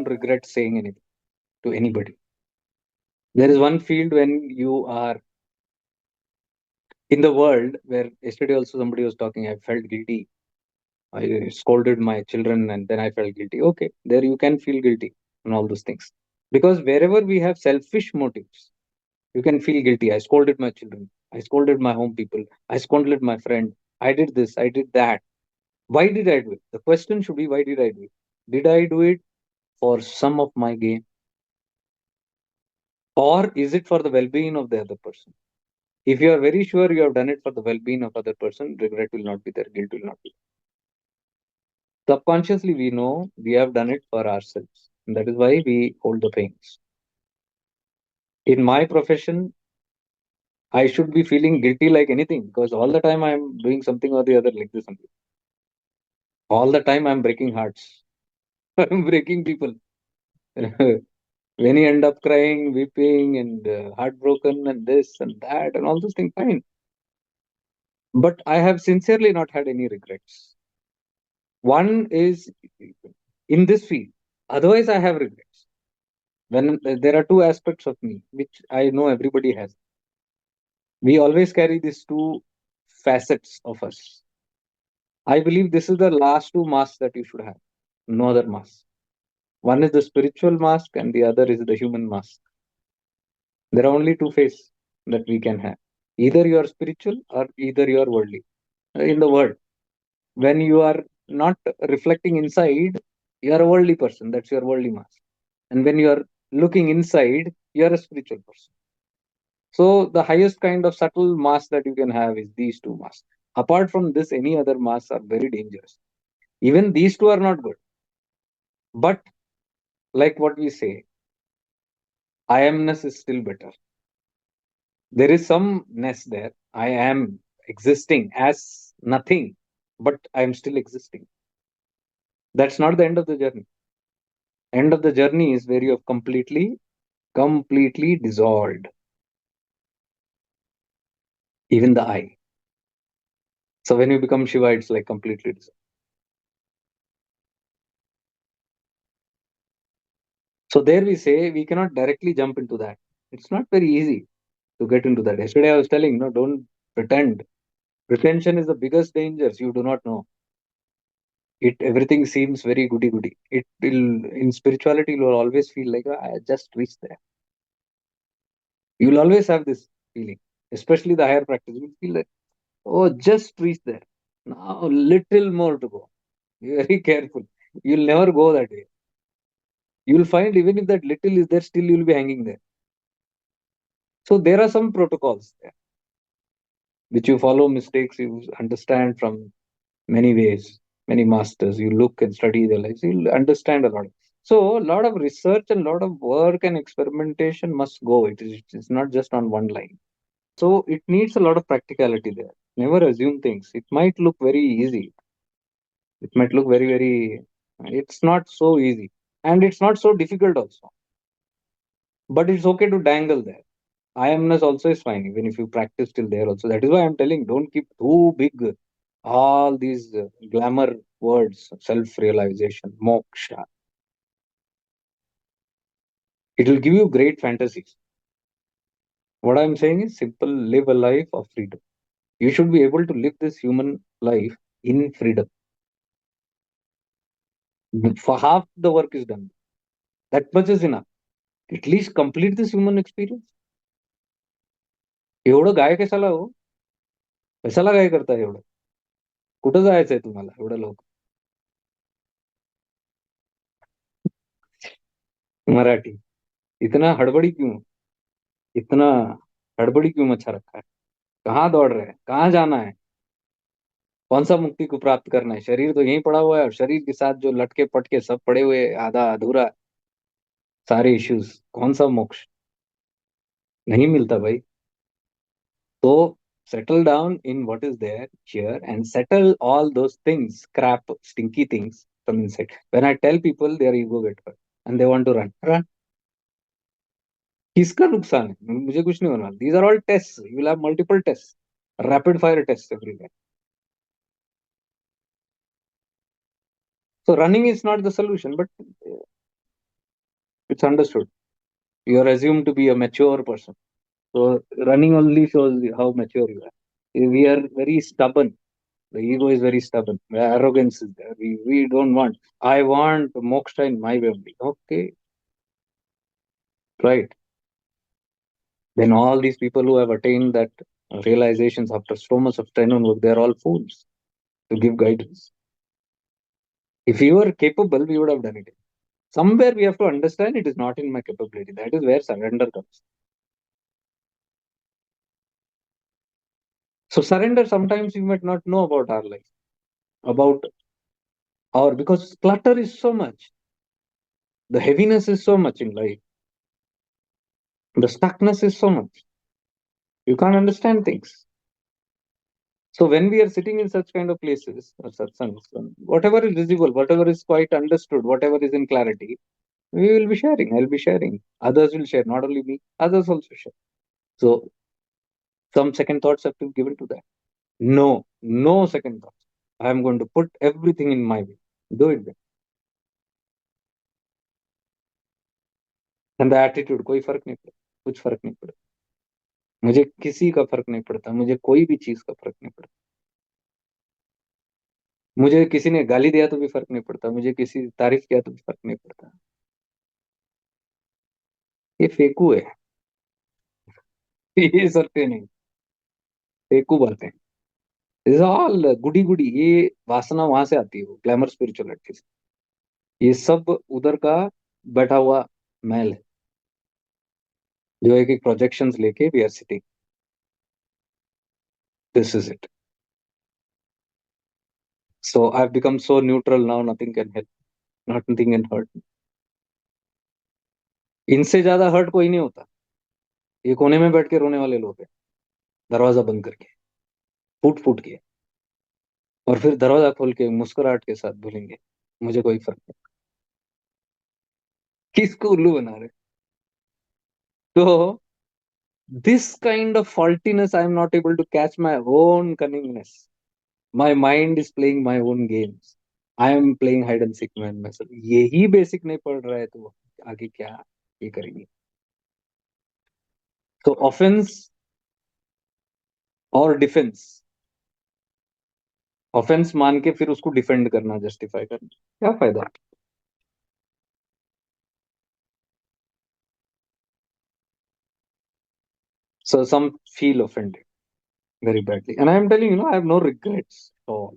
don't regret saying anything to anybody. There is one field when you are in the world where yesterday also somebody was talking, I felt guilty. I scolded my children and then I felt guilty. Okay, there you can feel guilty and all those things. Because wherever we have selfish motives, you can feel guilty. I scolded my children. I scolded my home people. I scolded my friend. I did this. I did that. Why did I do it? The question should be, why did I do it? Did I do it for some of my gain? Or is it for the well-being of the other person? If you are very sure you have done it for the well-being of other person, regret will not be there, guilt will not be there. Subconsciously, we know we have done it for ourselves. And that is why we hold the pains. In my profession, I should be feeling guilty like anything because all the time I'm doing something or the other like this only. All the time I'm breaking hearts. I'm breaking people. When you end up crying, weeping, and heartbroken, and this and that, and all those things, fine. But I have sincerely not had any regrets. One is in this field. Otherwise, I have regrets. When there are two aspects of me, which I know everybody has. We always carry these two facets of us. I believe this is the last two masks that you should have. No other mask. One is the spiritual mask, and the other is the human mask. There are only two faces that we can have. Either you are spiritual or either you are worldly. In the world, when you are not reflecting inside, you are a worldly person. That's your worldly mask. And when you are looking inside, you are a spiritual person. So the highest kind of subtle mask that you can have is these two masks. Apart from this, any other masks are very dangerous. Even these two are not good. But like what we say, I amness is still better. There is some ness there. I am existing as nothing, but I am still existing. That's not the end of the journey. End of the journey is where you have completely dissolved. Even the I. So when you become Shiva, it's like completely dissolved. So there we say we cannot directly jump into that. It's not very easy to get into that. Yesterday I was telling, no, don't pretend. Pretension is the biggest dangers. You do not know. It everything seems very goody goody. It will in spirituality you will always feel like, "Ah, I just reached there." You will always have this feeling, especially the higher practice. You feel like, oh, just reached there. Now little more to go. Be very careful. You'll never go that way. You'll find even if that little is there, still you'll be hanging there. So there are some protocols there which you follow mistakes, you understand from many ways, many masters. You look and study their lives, you'll understand a lot. So a lot of research and a lot of work and experimentation must go. It's not just on one line. So it needs a lot of practicality there. Never assume things. It might look very easy. It might look very. It's not so easy, and it's not so difficult also. But it's okay to dangle there. I amness also is fine, even if you practice till there also. That is why I'm telling, don't keep too big all these glamour words, self-realization, moksha. It will give you great fantasies. What I'm saying is simple, live a life of freedom. You should be able to live this human life in freedom. For half the work is done. That much is enough. At least complete this human experience. एवढं गाय कशाला हो? कशाला काय करता एवढं? कुठं जायचंय तुम्हाला एवढं लोक? मराठी. इतना हड़बड़ी क्यों? इतना हड़बड़ी क्यों मचा रखा है? कहाँ दौड़ रहे हैं? कहाँ जाना है? कौन सा मुक्ति को प्राप्त करना है? शरीर तो यहीं पड़ा हुआ है और शरीर के साथ जो लटके पटके सब पड़े हुए आधा अधूरा सारे इश्यूज, कौन सा मोक्ष? नहीं मिलता भाई. So settle down in what is there here and settle all those things, crap, stinky things from inside. When I tell people their ego get hurt and they want to run, run. किसका नुकसान है? मुझे कुछ नहीं होना. These are all tests. You will have multiple tests, rapid fire tests everywhere. So running is not the solution, but It's understood. You are assumed to be a mature person. So running only shows how mature you are. We are very stubborn. The ego is very stubborn. The arrogance is there. We don't want. I want moksha in my way only. Okay, right. Then all these people who have attained that realizations after so much of time and work, they're all fools to give guidance. If you were capable, we would have done it. Somewhere we have to understand it is not in my capability. That is where surrender comes. So surrender, sometimes you might not know about our life, about our, because clutter is so much. The heaviness is so much in life. The stuckness is so much. You can't understand things. So when we are sitting in such kind of places, or satsangs, whatever is visible, whatever is quite understood, whatever is in clarity, we will be sharing. I'll be sharing. Others will share, not only me, others also share. So some second thoughts have to be given to that. No, no second thoughts. I am going to put everything in my way. Do it then. And the attitude, कोई फर्क नहीं पड़ता, कुछ फर्क नहीं पड़ता. मुझे किसी का फर्क नहीं पड़ता, मुझे कोई भी चीज का फर्क नहीं पड़ता. मुझे किसी ने गाली दिया तो भी फर्क नहीं पड़ता, मुझे किसी तारीफ किया तो भी फर्क नहीं पड़ता. ये फेकू है. ये सत्य नहीं. फेकू बातें. दिस ऑल गुडी गुडी. ये वासना वहां से आती है, वो ग्लैमर स्पिरिचुअलिटी से. ये सब उधर का बैठा हुआ मैल है, जो एक एक प्रोजेक्शंस लेके we are sitting. This is it. So I have become so neutral now, nothing can help, nothing can hurt. इनसे ज्यादा हर्ट कोई नहीं होता. ये कोने में बैठ के रोने वाले लोग हैं, दरवाजा बंद करके, फूट फूट के, और फिर दरवाजा खोल के मुस्कुराहट के साथ बोलेंगे मुझे कोई फर्क नहीं. किसको उल्लू बना रहे. तो this kind of faultiness, I am not able to catch my own cunningness. My mind is playing my own games. I am playing hide and seek में myself. यही बेसिक नहीं पढ़ रहा है तो आगे क्या ये करेंगे. तो ऑफेंस और डिफेंस. ऑफेंस मान के फिर उसको डिफेंड करना, जस्टिफाई करना, क्या फायदा. So some feel offended very badly, and I am telling you, I have no regrets at all.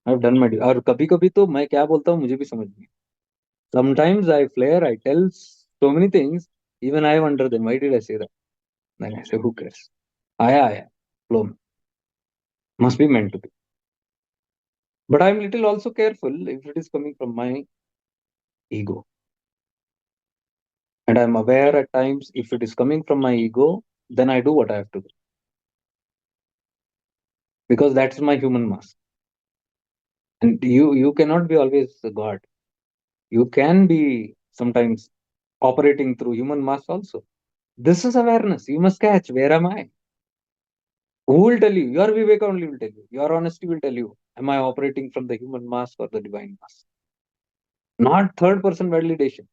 I have done my duty. और कभी कभी तो मैं क्या बोलता हूँ मुझे भी समझ नहीं. Sometimes I flare, I tell so many things, even I wonder then why did I say that. Then I say who cares. आया flow में. Must be meant to be. But I'm little also careful if it is coming from my ego. And I'm aware at times if it is coming from my ego, then I do what I have to do. Because that's my human mask. And you cannot be always a God. You can be sometimes operating through human mask also. This is awareness. You must catch where am I? Who will tell you? Your Viveka only will tell you. Your honesty will tell you. Am I operating from the human mask or the divine mask? Not third person validation.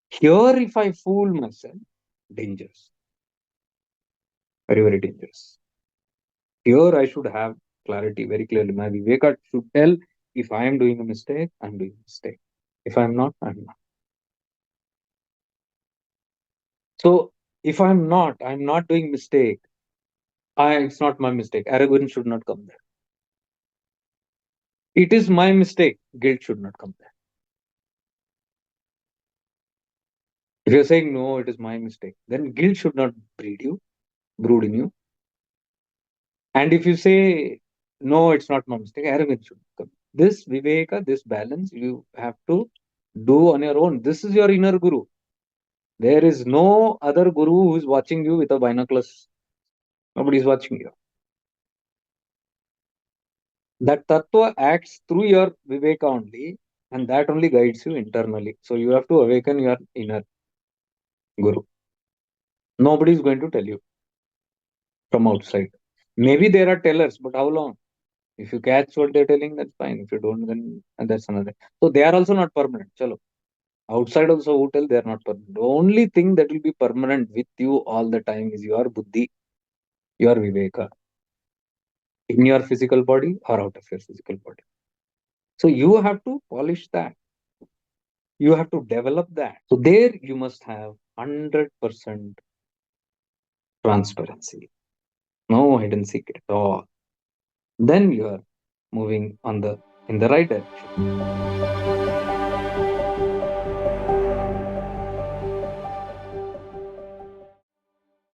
Here, if I fool myself, dangerous. Very, very dangerous. Here, I should have clarity very clearly. My Viveka should tell if I am doing a mistake, I'm doing a mistake. If I'm not, I'm not. So, if I'm not doing mistake. It's not my mistake. Arrogance should not come there. It is my mistake. Guilt should not come there. If you're saying no, it is my mistake, then guilt should not brood in you. And if you say no, it's not my mistake, arrogance should come. This viveka, this balance, you have to do on your own. This is your inner guru. There is no other guru who is watching you with a binoculars. Nobody is watching you. That tattva acts through your viveka only, and that only guides you internally. So you have to awaken your inner guru. Nobody is going to tell you from outside. Maybe there are tellers, but how long? If you catch what they're telling, that's fine. If you don't, then that's another. So they are also not permanent. Chalo. Outside of the hotel, they are not permanent. The only thing that will be permanent with you all the time is your buddhi, your viveka, in your physical body or out of your physical body. So you have to polish that. You have to develop that. So there you must have 100% transparency. No hidden secret at all. Then you are moving on the in the right direction.